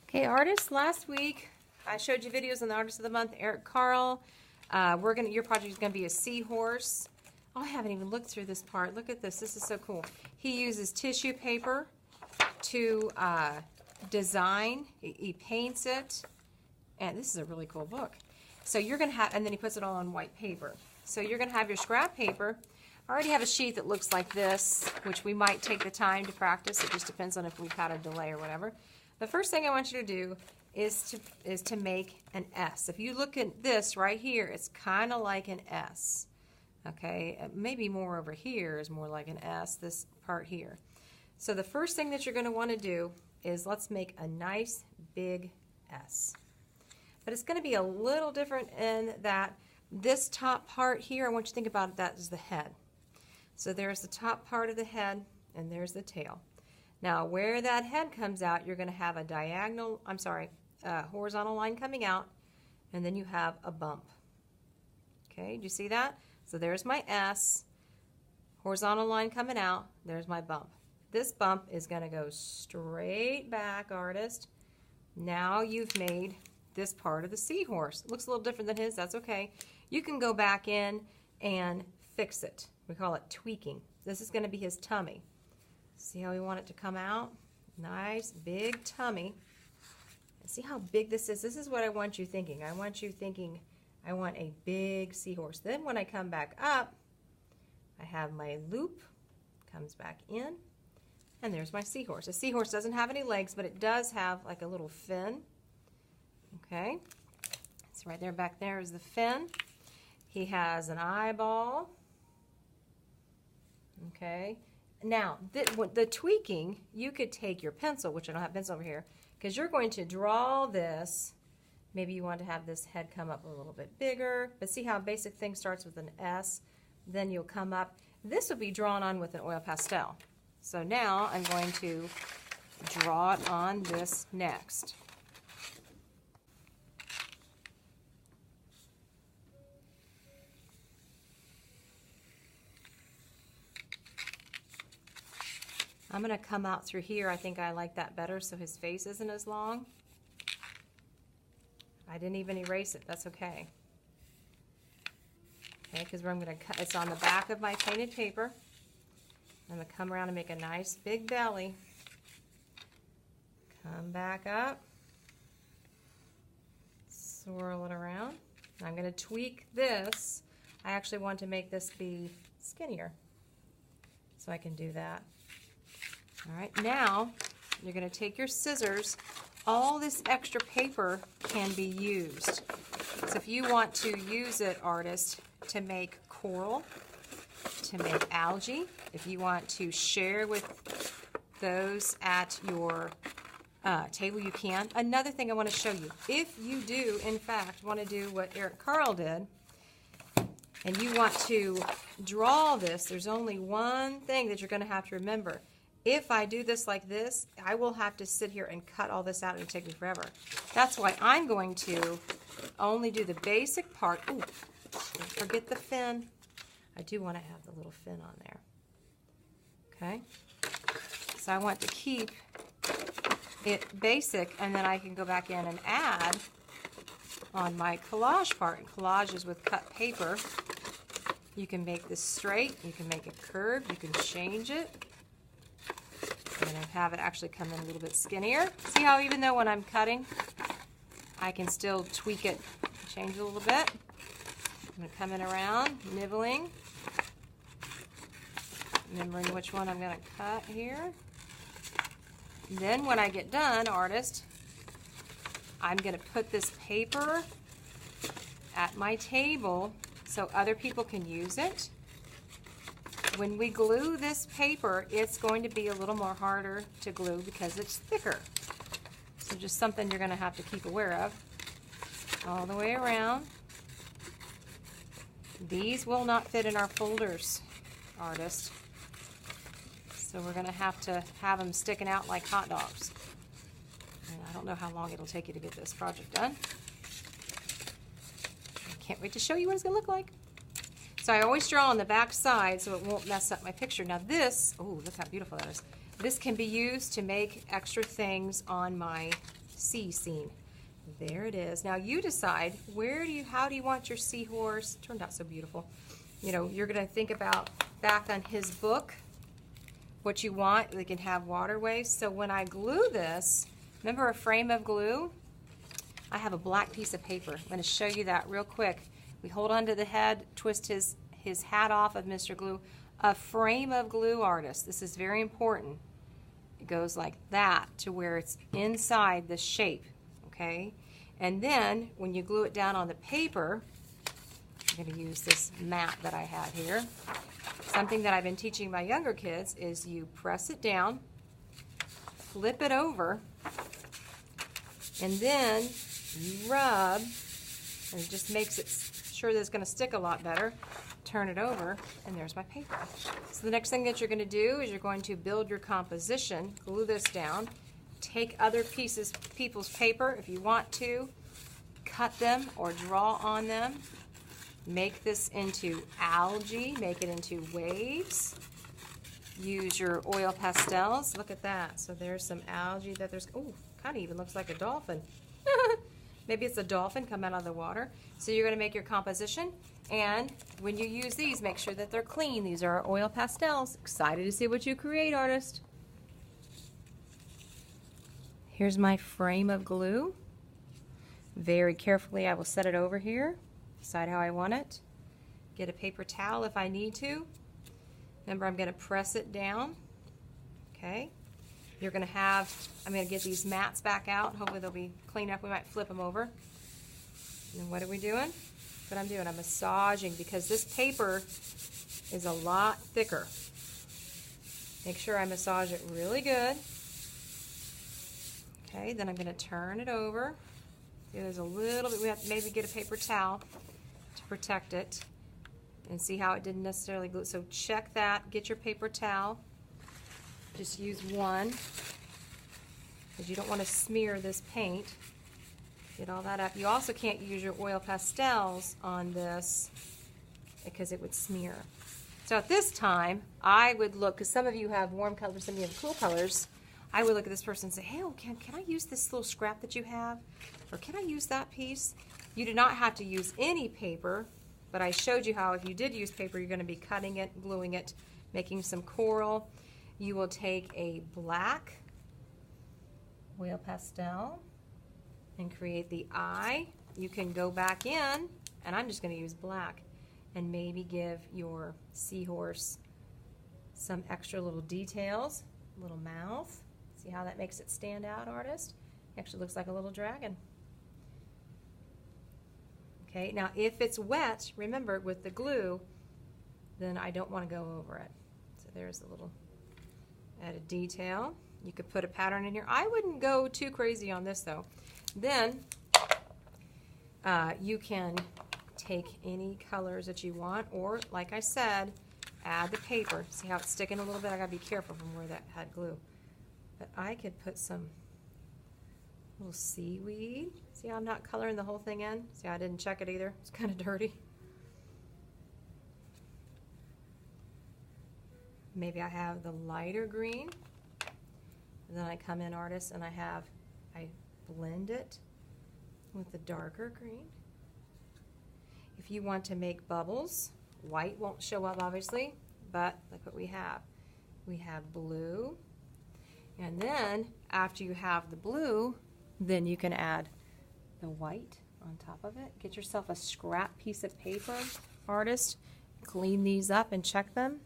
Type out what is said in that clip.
Okay, artists, last week I showed you videos on the Artist of the Month, Eric Carle. Your project is going to be a seahorse. Oh, I haven't even looked through this part. Look at this. This is so cool. He uses tissue paper to design. He paints it. And this is a really cool book. So you're going to have, and then he puts it all on white paper. So you're going to have your scrap paper. I already have a sheet that looks like this, which we might take the time to practice. It just depends on if we've had a delay or whatever. The first thing I want you to do is to make an S. If you look at this right here, it's kind of like an S. Okay, maybe more over here is more like an S, this part here. So the first thing that you're going to want to do is let's make a nice big S. But it's going to be a little different in that this top part here, I want you to think about that as the head. So there's the top part of the head and there's the tail. Now where that head comes out, you're going to have a horizontal line coming out, and then you have a bump. Okay, do you see that? So there's my S, horizontal line coming out, there's my bump. This bump is going to go straight back, artist. Now you've made this part of the seahorse. It looks a little different than his, that's okay. You can go back in and fix it. We call it tweaking. This is going to be his tummy. See how we want it to come out? Nice big tummy. And see how big this is? This is what I want you thinking. I want you thinking I want a big seahorse. Then when I come back up, I have my loop, comes back in, and there's my seahorse. A seahorse doesn't have any legs, but it does have like a little fin. Okay, so right there back there is the fin. He has an eyeball. Okay. Now, the tweaking, you could take your pencil, which I don't have a pencil over here, because you're going to draw this. Maybe you want to have this head come up a little bit bigger, but see how a basic thing starts with an S, then you'll come up. This will be drawn on with an oil pastel. So now I'm going to draw it on this next. I'm going to come out through here. I think I like that better so his face isn't as long. I didn't even erase it. That's okay. Okay, because I'm going to cut. It's on the back of my painted paper. I'm going to come around and make a nice big belly. Come back up. Swirl it around. I'm going to tweak this. I actually want to make this be skinnier, so I can do that. All right, now you're going to take your scissors. All this extra paper can be used. So if you want to use it, artist, to make coral, to make algae, if you want to share with those at your table, you can. Another thing I want to show you, if you do, in fact, want to do what Eric Carle did, and you want to draw this, there's only one thing that you're going to have to remember. If I do this like this, I will have to sit here and cut all this out and it'll take me forever. That's why I'm going to only do the basic part. Ooh, don't forget the fin. I do want to have the little fin on there. Okay? So I want to keep it basic, and then I can go back in and add on my collage part. And collage is with cut paper. You can make this straight, you can make it curved, you can change it. I'm going to have it actually come in a little bit skinnier. See how even though when I'm cutting, I can still tweak it, change it a little bit. I'm going to come in around, nibbling, remembering which one I'm going to cut here. And then when I get done, artist, I'm going to put this paper at my table so other people can use it. When we glue this paper, it's going to be a little more harder to glue because it's thicker. So just something you're going to have to keep aware of. All the way around. These will not fit in our folders, artist. So we're going to have them sticking out like hot dogs. And I don't know how long it'll take you to get this project done. I can't wait to show you what it's going to look like. So I always draw on the back side so it won't mess up my picture. Now this, oh, look how beautiful that is. This can be used to make extra things on my sea scene. There it is. Now you decide how do you want your seahorse? It turned out so beautiful. You know, you're going to think about back on his book what you want. They can have waterways. So when I glue this, remember a frame of glue? I have a black piece of paper. I'm going to show you that real quick. We hold onto the head, twist his hat off of Mr. Glue. A frame of glue, artist. This is very important. It goes like that to where it's inside the shape, okay? And then when you glue it down on the paper, I'm going to use this mat that I have here. Something that I've been teaching my younger kids is you press it down, flip it over, and then you rub, and it just makes it sure that it's going to stick a lot better. Turn it over, and there's my paper. So the next thing that you're going to do is you're going to build your composition, glue this down, take other people's paper if you want to, cut them or draw on them, make this into algae, make it into waves, use your oil pastels. Look at that. So there's some algae that there's, oh, kind of even looks like a dolphin. Maybe it's a dolphin come out of the water. So you're going to make your composition, and when you use these, make sure that they're clean. These are our oil pastels. Excited to see what you create, artist. Here's my frame of glue. Very carefully I will set it over here, decide how I want it. Get a paper towel if I need to. Remember, I'm going to press it down. Okay. You're going to have, I'm going to get these mats back out. Hopefully they'll be cleaned up. We might flip them over. And what are we doing? What I'm doing, I'm massaging because this paper is a lot thicker. Make sure I massage it really good. Okay, then I'm going to turn it over. See, there's a little bit, we have to maybe get a paper towel to protect it and see how it didn't necessarily glue. So check that, get your paper towel. Just use one because you don't want to smear this paint. Get all that up. You also can't use your oil pastels on this because it would smear. So at this time, I would look, because some of you have warm colors, some of you have cool colors. I would look at this person and say, hey, can I use this little scrap that you have? Or can I use that piece? You do not have to use any paper, but I showed you how if you did use paper, you're going to be cutting it, gluing it, making some coral. You will take a black oil pastel and create the eye. You can go back in, and I'm just going to use black, and maybe give your seahorse some extra little details, little mouth. See how that makes it stand out, artist? It actually looks like a little dragon. Okay, now if it's wet, remember with the glue, then I don't want to go over it. So there's a little added detail. You could put a pattern in here. I wouldn't go too crazy on this though. Then you can take any colors that you want, or like I said, add the paper. See how it's sticking a little bit? I gotta be careful from where that had glue. But I could put some little seaweed. See how I'm not coloring the whole thing in? See how I didn't check it either? It's kind of dirty. Maybe I have the lighter green. And then I come in, artist, and I blend it with the darker green. If you want to make bubbles, white won't show up obviously, but look what we have. We have blue, and then after you have the blue, then you can add the white on top of it. Get yourself a scrap piece of paper, artist, clean these up and check them.